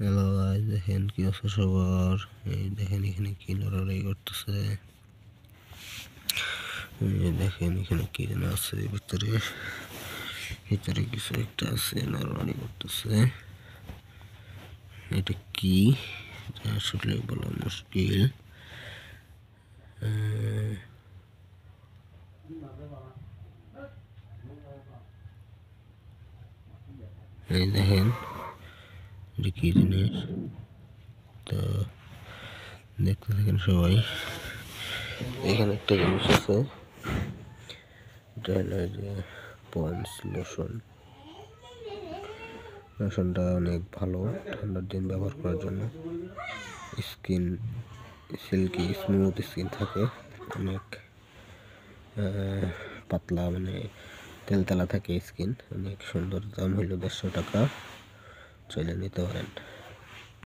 Hello guys, দেখেন কি আছে সবার। এই দেখেন এখানে কি লড়াই করতেছে। দেখেন এখানে কি যেন আছে, ভিতরে ভিতরে কিছু একটা আছে, লড়াই করতেছে। এটা কি আসলে বলা মুশকিল। এই দেখেন এটা কি জিনিস, তো দেখতে থাকেন সবাই। এখানে একটা জিনিস আছে, এটা হলো যে পন্ডস লোশন। লোশনটা অনেক ভালো ঠান্ডার দিন ব্যবহার করার জন্য। স্কিন সিল্কি স্মুথ স্কিন থাকে, অনেক পাতলা, মানে তেলতেলা থাকে স্কিন, অনেক সুন্দর। দাম হইল 150 টাকা, চাইলে নিতে পারেন।